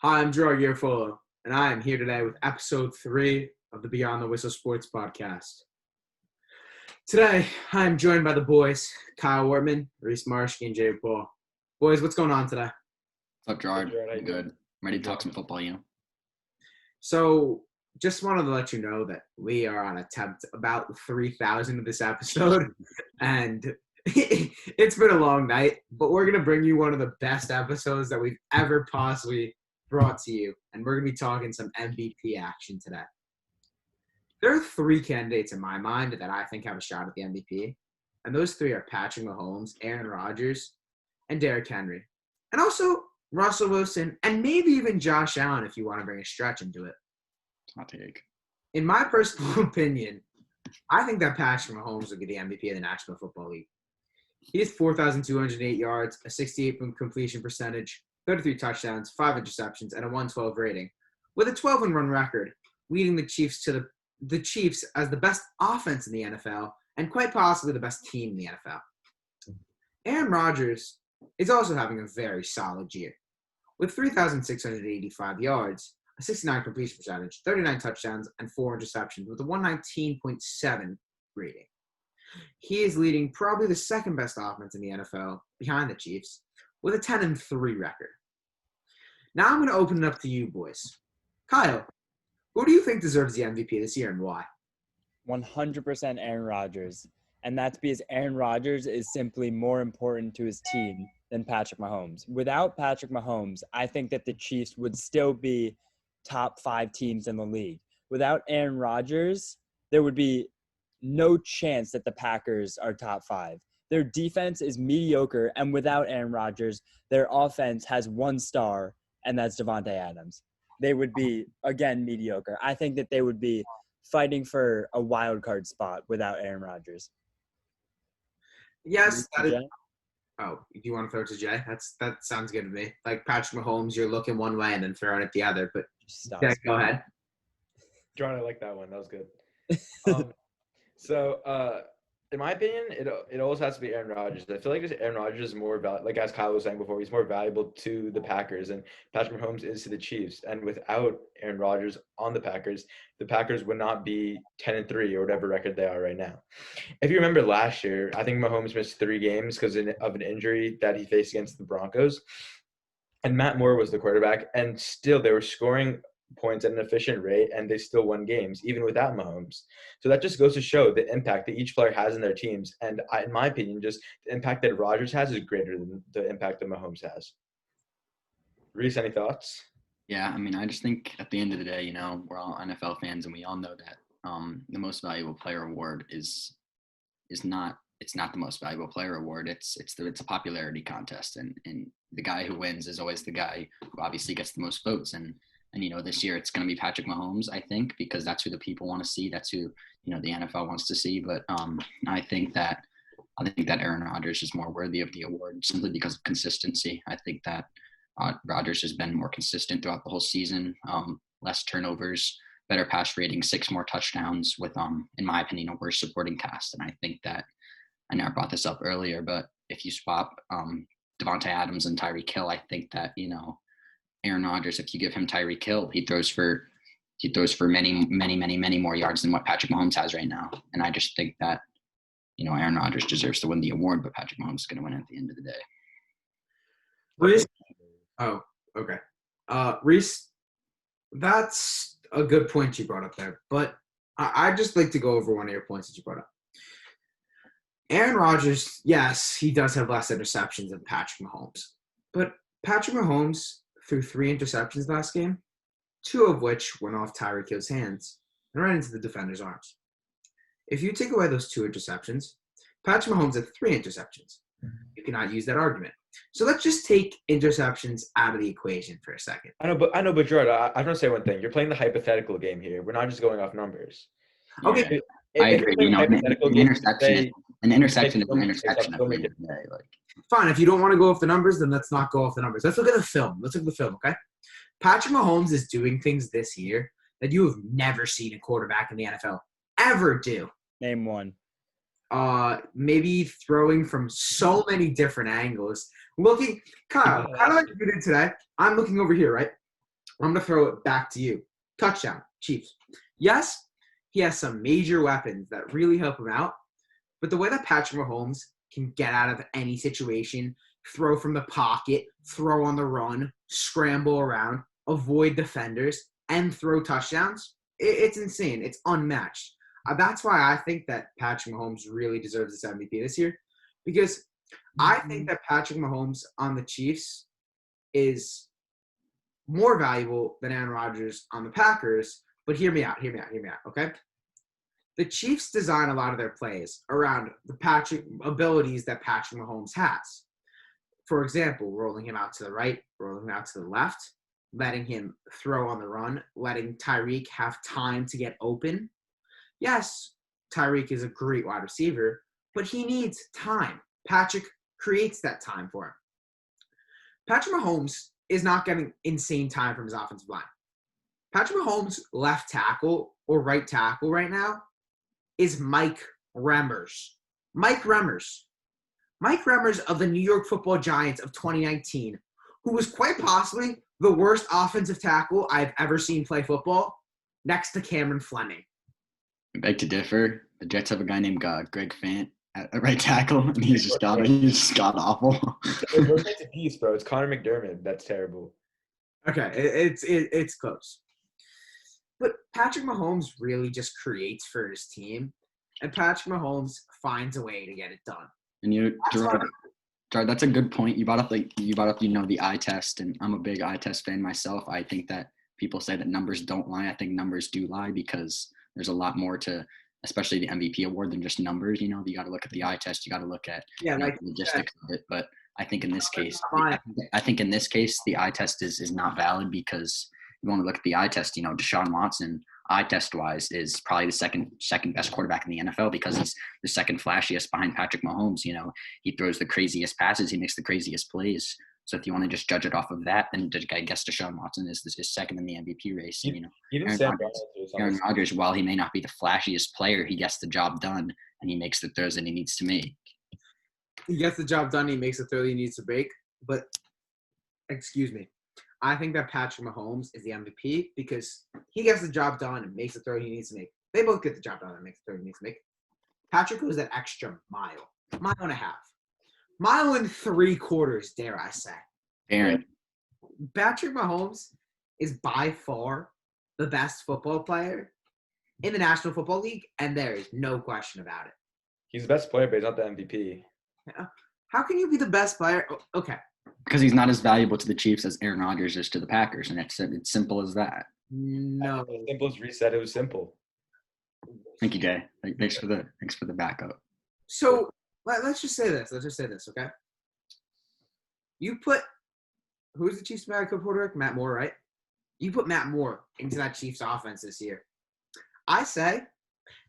Hi, I'm Gerard Garofolo, and I am here today with episode 3 of the Beyond the Whistle Sports podcast. Today, I am joined by the boys, Kyle Wortman, Reese Marshke, and Jay Paul. Boys, what's going on today? What's up, Gerard? Hey, Gerard, how you Good. Ready to talk some football, So, just wanted to let you know that we are on attempt about 3,000 of this episode, and it's been a long night, but we're going to bring you one of the best episodes that we've ever possibly brought to you, and we're going to be talking some MVP action today. There are 3 candidates in my mind that I think have a shot at the MVP, and those 3 are Patrick Mahomes, Aaron Rodgers, and Derrick Henry, and also Russell Wilson, and maybe even Josh Allen if you want to bring a stretch into it. Hot take. In my personal opinion, I think that Patrick Mahomes will get the MVP of the National Football League. He has 4,208 yards, a 68 completion percentage, 33 touchdowns, 5 interceptions, and a 112 rating, with a 12-run record, leading the Chiefs to the Chiefs as the best offense in the NFL and quite possibly the best team in the NFL. Aaron Rodgers is also having a very solid year, with 3,685 yards, a 69 completion percentage, 39 touchdowns, and 4 interceptions, with a 119.7 rating. He is leading probably the second best offense in the NFL behind the Chiefs with a 10-3 record. Now I'm going to open it up to you boys. Kyle, who do you think deserves the MVP this year and why? 100% Aaron Rodgers. And that's because Aaron Rodgers is simply more important to his team than Patrick Mahomes. Without Patrick Mahomes, I think that the Chiefs would still be top 5 teams in the league. Without Aaron Rodgers, there would be no chance that the Packers are top 5. Their defense is mediocre, and without Aaron Rodgers, their offense has 1 star, and that's Davante Adams. They would be, again, mediocre. I think that they would be fighting for a wild card spot without Aaron Rodgers. Yes, that is. Oh, do you want to throw it to Jay? That sounds good to me. Like Patrick Mahomes, you're looking one way and then throwing it the other. But Jay, go ahead. John, I like that one. That was good. In my opinion, it always has to be Aaron Rodgers. I feel like Aaron Rodgers is more valuable. Like as Kyle was saying before, he's more valuable to the Packers, and Patrick Mahomes is to the Chiefs. And without Aaron Rodgers on the Packers would not be 10-3 or whatever record they are right now. If you remember last year, I think Mahomes missed 3 games because of an injury that he faced against the Broncos, and Matt Moore was the quarterback, and still they were scoring points at an efficient rate, and they still won games even without Mahomes. So that just goes to show the impact that each player has in their teams. And in my opinion, just the impact that Rodgers has is greater than the impact that Mahomes has. Reese, any thoughts? Yeah, I mean, I just think at the end of the day, we're all NFL fans, and we all know that the most valuable player award is not. It's not the most valuable player award. It's a popularity contest, and the guy who wins is always the guy who obviously gets the most votes. And this year it's going to be Patrick Mahomes, I think, because that's who the people want to see. That's who, the NFL wants to see. But I think that Aaron Rodgers is more worthy of the award simply because of consistency. I think that Rodgers has been more consistent throughout the whole season, less turnovers, better pass rating, 6 more touchdowns with, in my opinion, a worse supporting cast. And I think that, I know I brought this up earlier, but if you swap Davante Adams and Tyreek Hill, I think that, Aaron Rodgers, if you give him Tyreek Hill, he throws for many, many, many, many more yards than what Patrick Mahomes has right now. And I just think that, Aaron Rodgers deserves to win the award, but Patrick Mahomes is going to win at the end of the day. Reese? Oh, okay. Reese, that's a good point you brought up there. But I'd just like to go over one of your points that you brought up. Aaron Rodgers, yes, he does have less interceptions than Patrick Mahomes. But Patrick Mahomes threw 3 interceptions last game, 2 of which went off Tyreek Hill's hands and right into the defender's arms. If you take away those 2 interceptions, Patrick Mahomes had 3 interceptions. You cannot use that argument. So let's just take interceptions out of the equation for a second. I know, but Gerard, I want to say one thing. You're playing the hypothetical game here. We're not just going off numbers. Okay. I agree. An interception is an interception at the end of the day. Fine. If you don't want to go off the numbers, then let's not go off the numbers. Let's look at the film. Okay? Patrick Mahomes is doing things this year that you have never seen a quarterback in the NFL ever do. Name one. Maybe throwing from so many different angles. Kyle, how do I do it today? I'm looking over here, right? I'm going to throw it back to you. Touchdown, Chiefs. Yes, he has some major weapons that really help him out, but the way that Patrick Mahomes can get out of any situation, throw from the pocket, throw on the run, scramble around, avoid defenders, and throw touchdowns, it's insane. It's unmatched. That's why I think that Patrick Mahomes really deserves this MVP this year, because I think that Patrick Mahomes on the Chiefs is more valuable than Aaron Rodgers on the Packers. But hear me out, okay? The Chiefs design a lot of their plays around the Patrick abilities that Patrick Mahomes has. For example, rolling him out to the right, rolling him out to the left, letting him throw on the run, letting Tyreek have time to get open. Yes, Tyreek is a great wide receiver, but he needs time. Patrick creates that time for him. Patrick Mahomes is not getting insane time from his offensive line. Patrick Mahomes' left tackle or right tackle right now is Mike Remmers. Mike Remmers of the New York Football Giants of 2019, who was quite possibly the worst offensive tackle I've ever seen play football, next to Cameron Fleming. I beg to differ. The Jets have a guy named Greg Fant at right tackle, and he's just god awful. It's a piece, bro. It's Connor McDermott. That's terrible. Okay, it's close. But Patrick Mahomes really just creates for his team, and Patrick Mahomes finds a way to get it done. And Gerard, that's a good point. You brought up the eye test, and I'm a big eye test fan myself. I think that people say that numbers don't lie. I think numbers do lie because there's a lot more to, especially the MVP award, than just numbers. You got to look at the eye test. You got to look at the logistics of it. But I think in this case, the eye test is not valid because you want to look at the eye test. Deshaun Watson, eye test wise, is probably the second best quarterback in the NFL because he's the second flashiest behind Patrick Mahomes. He throws the craziest passes, he makes the craziest plays. So if you want to just judge it off of that, then I guess Deshaun Watson is second in the MVP race. Aaron Rodgers, while he may not be the flashiest player, he gets the job done and he makes the throws that he needs to make. He gets the job done. He makes the throw he needs to make. But, excuse me, I think that Patrick Mahomes is the MVP because he gets the job done and makes the throw he needs to make. They both get the job done and make the throw he needs to make. Patrick goes that extra mile and a half. Mile and 3/4, dare I say. Aaron. Patrick Mahomes is by far the best football player in the National Football League, and there is no question about it. He's the best player, but he's not the MVP. How can you be the best player? Okay. Because he's not as valuable to the Chiefs as Aaron Rodgers is to the Packers, and it's simple as that. No. As simple as reset. It was simple. Thank you, Jay. Thanks for the backup. So let's just say this. Okay. You put who's the Chiefs' backup quarterback? Matt Moore, right? You put Matt Moore into that Chiefs offense this year. I say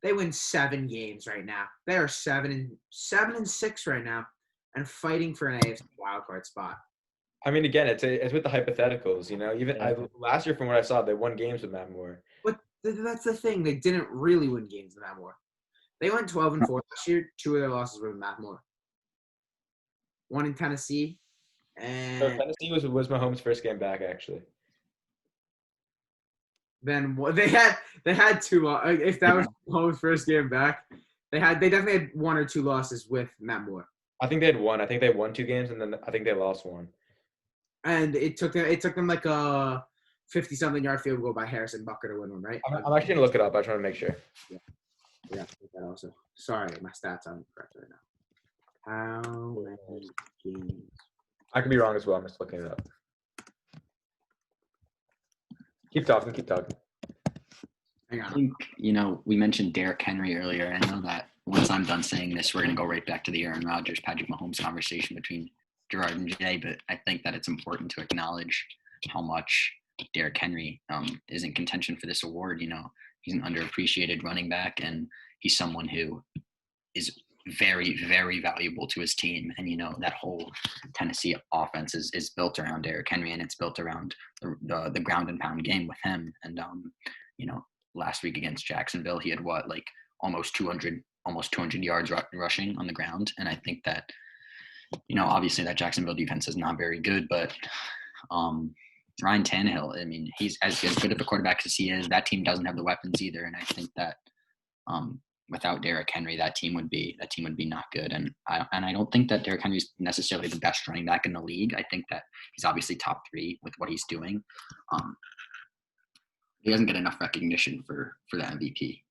they win 7 games right now. They are 7-6 right now, and fighting for an AFC wildcard spot. I mean, again, it's with the hypotheticals. Even last year, from what I saw, they won games with Matt Moore. But that's the thing. They didn't really win games with Matt Moore. They went 12-4 last year. 2 of their losses were with Matt Moore. 1 in Tennessee, and So Tennessee was Mahomes' first game back, actually. then they had 2. If that was Mahomes' first game back, they definitely had 1 or 2 losses with Matt Moore. I think they had 1. I think they won 2 games, and then I think they lost 1. And it took them like a 50-something yard field goal by Harrison Butker to win one, right? I'm actually gonna look it up. I just want to make sure. Yeah, that also. Sorry, my stats aren't correct right now. How many games? I could be wrong as well. I'm just looking it up. Keep talking. Hang I on. think, we mentioned Derrick Henry earlier. I know that once I'm done saying this, we're going to go right back to the Aaron Rodgers, Patrick Mahomes conversation between Gerard and Jay, but I think that it's important to acknowledge how much Derrick Henry is in contention for this award. He's an underappreciated running back, and he's someone who is very, very valuable to his team. And, that whole Tennessee offense is built around Derrick Henry, and it's built around the ground and pound game with him. And, last week against Jacksonville, he had almost 200 yards rushing on the ground. And I think that, obviously that Jacksonville defense is not very good, but Ryan Tannehill. I mean, he's as good of a quarterback as he is. That team doesn't have the weapons either, and I think that without Derrick Henry, that team would be not good. And I don't think that Derrick Henry is necessarily the best running back in the league. I think that he's obviously top 3 with what he's doing. He doesn't get enough recognition for the MVP.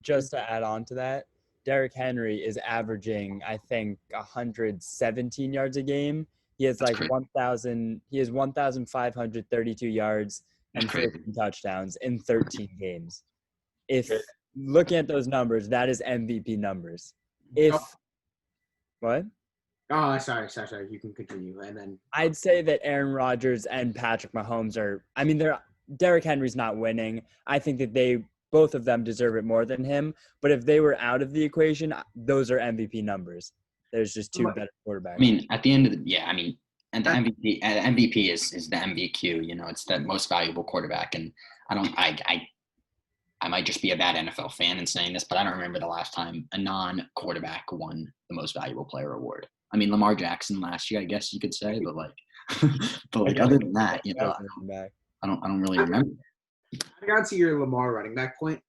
Just to add on to that, Derrick Henry is averaging, I think, 117 yards a game. He has That's like crazy. 1,000. He has 1,532 yards and That's crazy. 13 touchdowns in 13 games. If Crazy. looking at those numbers, that is MVP numbers. If what? Oh, sorry. You can continue. And then I'd say that Aaron Rodgers and Patrick Mahomes are. I mean, Derrick Henry's not winning. I think that both of them deserve it more than him. But if they were out of the equation, those are MVP numbers. There's just 2 better quarterbacks. I mean, at the end of the and the MVP is the MVQ. You know, it's the most valuable quarterback. And I might just be a bad NFL fan in saying this, but I don't remember the last time a non-quarterback won the most valuable player award. I mean, Lamar Jackson last year, I guess you could say, but other than that, you know, I don't really remember. I got to your Lamar running back point.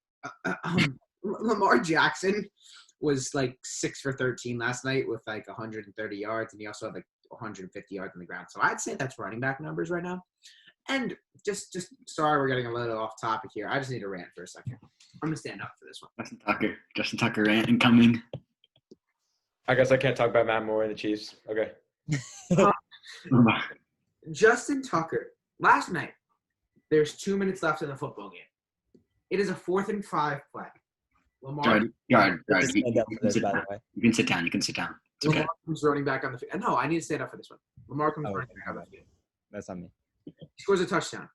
Lamar Jackson was like 6 for 13 last night with like 130 yards, and he also had like 150 yards on the ground. So I'd say that's running back numbers right now. And just sorry, we're getting a little off topic here. I just need to rant for a second. I'm gonna stand up for this one. Justin Tucker rant incoming. I guess I can't talk about Matt Moore and the Chiefs. Okay. Justin Tucker. Last night, there's 2 minutes left in the football game. It is a 4th and 5 play. Lamar. Guard. You can sit down. It's okay. Lamar comes running back on the field. No, I need to stand up for this one. Lamar comes running back on the field. That's on me. He scores a touchdown.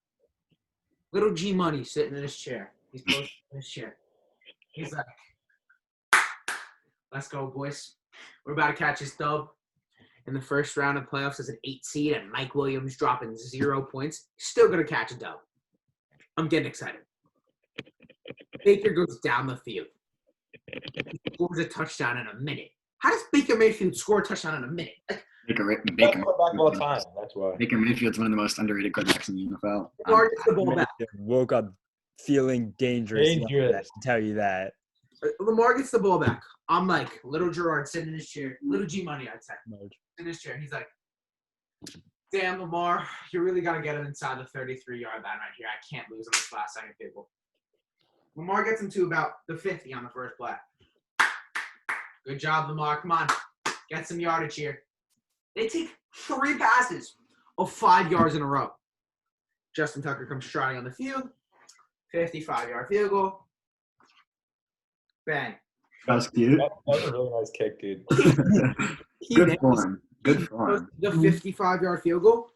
Little G Money sitting in his chair. He's posted in his chair. He's like, let's go, boys. We're about to catch this dub in the first round of playoffs as an 8 seed, and Mike Williams dropping 0 points. Still going to catch a dub. I'm getting excited. Baker goes down the field. He scores a touchdown in a minute. How does Baker Mayfield score a touchdown in a minute? Baker all time. That's why. Baker Mayfield's one of the most underrated quarterbacks in the NFL. Lamar gets the ball back. Woke up feeling dangerous. I can tell you that. Lamar gets the ball back. I'm like, little Gerard sitting in his chair. Little G Money, I'd say. In his chair. He's like, damn, Lamar, you really got to get him inside the 33-yard line right here. I can't lose on this last second field goal. Lamar gets him to about the 50 on the first play. Good job, Lamar. Come on. Get some yardage here. They take 3 passes of 5 yards in a row. Justin Tucker comes striding on the field. 55-yard field goal. Bang. That's cute. That was a really nice kick, dude. Good form. The 55-yard field goal.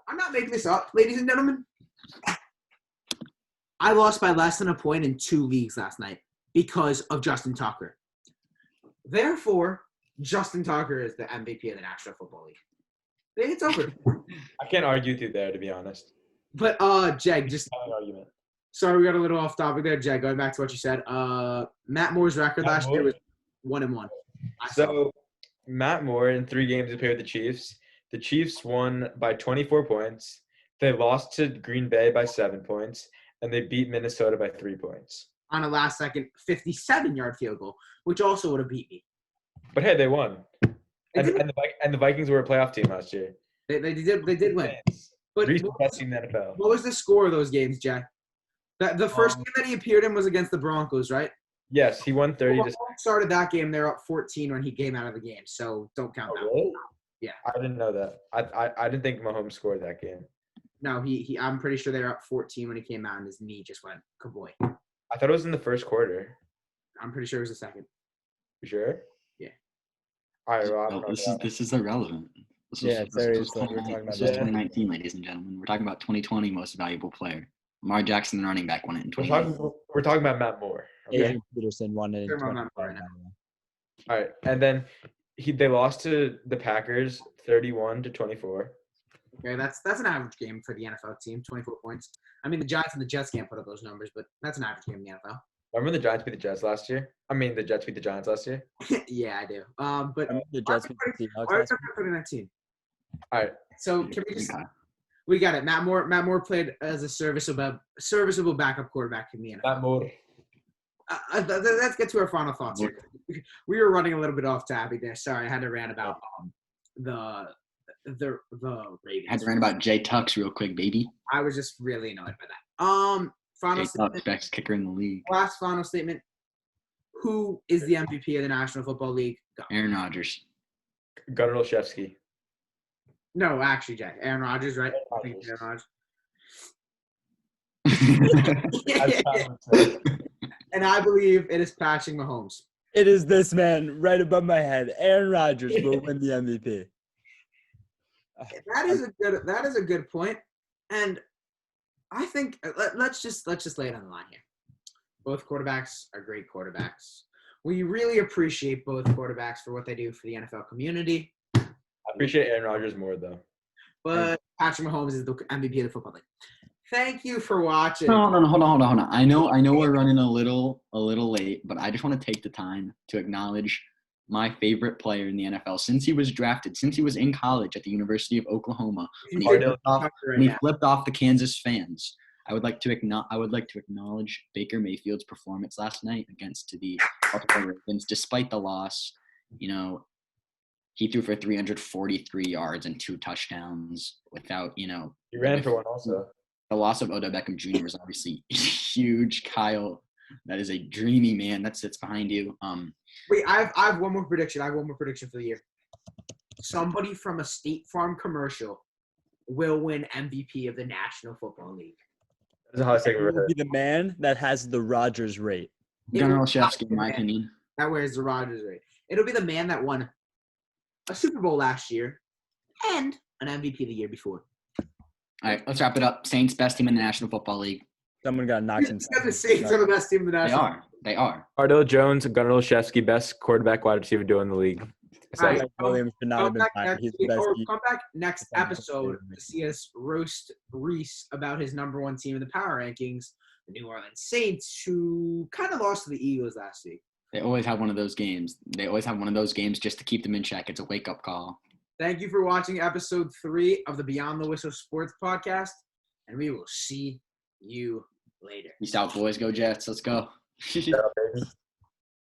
I'm not making this up, ladies and gentlemen. I lost by less than a point in 2 leagues last night because of Justin Tucker. Therefore, Justin Tucker is the MVP of the National Football League. It's over. I can't argue with you there, to be honest. But, Jag, just Not an argument. sorry we got a little off topic there, Jag. Going back to what you said, Matt Moore's record last year was 1-1. So, Matt Moore in 3 games appeared with the Chiefs. The Chiefs won by 24 points. They lost to Green Bay by 7 points, and they beat Minnesota by 3 points. On a last-second 57-yard field goal, which also would have beat me. But hey, they won. And the Vikings were a playoff team last year. They did win. But Reese the best team in the NFL. what was the score of those games, Jack? The first game that he appeared in was against the Broncos, right? Yes, he won 30 to. Started that game. They're up 14 when he came out of the game, so don't count that. Really? Yeah. I didn't know that. I didn't think Mahomes scored that game. No, he. I'm pretty sure they were up 14 when he came out, and his knee just went kaboy. I thought it was in the first quarter. I'm pretty sure it was the second. You sure? Yeah. All right, Rob. Well, this is irrelevant. Seriously, we're talking about this was 2019, ladies and gentlemen. We're talking about 2020 most valuable player. Lamar Jackson, the running back, won it in 2019. We're talking about Matt Moore. Okay? Adrian Peterson won it in Sure, I'm 2020. not All right, and then they lost to the Packers 31-24. Okay, that's an average game for the NFL team. 24 points. I mean, the Giants and the Jets can't put up those numbers, but that's an average game in the NFL. Remember the Giants beat the Jets last year? I mean, the Jets beat the Giants last year. Yeah, I do. But The Jets beat the Seahawks All right, last year. 2019. All right, So can we just? Okay. We got it. Matt Moore played as a serviceable backup quarterback in the NFL. Matt Moore. Let's get to our final thoughts here. We were running a little bit off topic there. Sorry, I had to rant about the Ravens. I had to rant about Jay Tux real quick, baby. I was just really annoyed by that. Final Jay statement. Tux, best kicker in the league. Last final statement. Who is the MVP of the National Football League? Go. Aaron Rodgers. Gunnar Olszewski. No, actually, Jack. Aaron Rodgers, right? Aaron Aaron Rodgers. And I believe it is Patrick Mahomes. It is this man right above my head. Aaron Rodgers will win the MVP. That is a good point. And I think let's just lay it on the line here. Both quarterbacks are great quarterbacks. We really appreciate both quarterbacks for what they do for the NFL community. I appreciate Aaron Rodgers more though. But Patrick Mahomes is the MVP of the football league. Thank you for watching. Hold on. I know we're running a little late, but I just want to take the time to acknowledge my favorite player in the NFL since he was drafted, since he was in college at the University of Oklahoma, when he flipped off the Kansas fans. I would like to acknowledge Baker Mayfield's performance last night against the Baltimore Ravens. Despite the loss, he threw for 343 yards and 2 touchdowns without, He ran for one also. The loss of Odell Beckham Jr. was obviously huge. Kyle, that is a dreamy man that sits behind you. Wait, I have one more prediction. I have one more prediction for the year. Somebody from a State Farm commercial will win MVP of the National Football League. That's the hottest thing I've ever He will heard. be the man that has the Rodgers rate. Gunnar Olszewski, in my opinion. That wears the Rodgers rate. It'll be the man that won a Super Bowl last year and an MVP the year before. All right, let's wrap it up. Saints, best team in the National Football League. Someone got knocked in. The Saints are the best team in the National. They are. Cardell Jones and Gunnar Olszewski, best quarterback wide receiver duo in the league. All right. Mike Williams should not have Come been back, fired. next He's the week, best. or come back next That's episode amazing. to see us roast Reese about his number one team in the power rankings, the New Orleans Saints, who kind of lost to the Eagles last week. They always have one of those games. Just to keep them in check. It's a wake-up call. Thank you for watching episode 3 of the Beyond the Whistle Sports Podcast, and we will see you later. Peace out, boys. Go Jets. Let's go. Yeah, baby.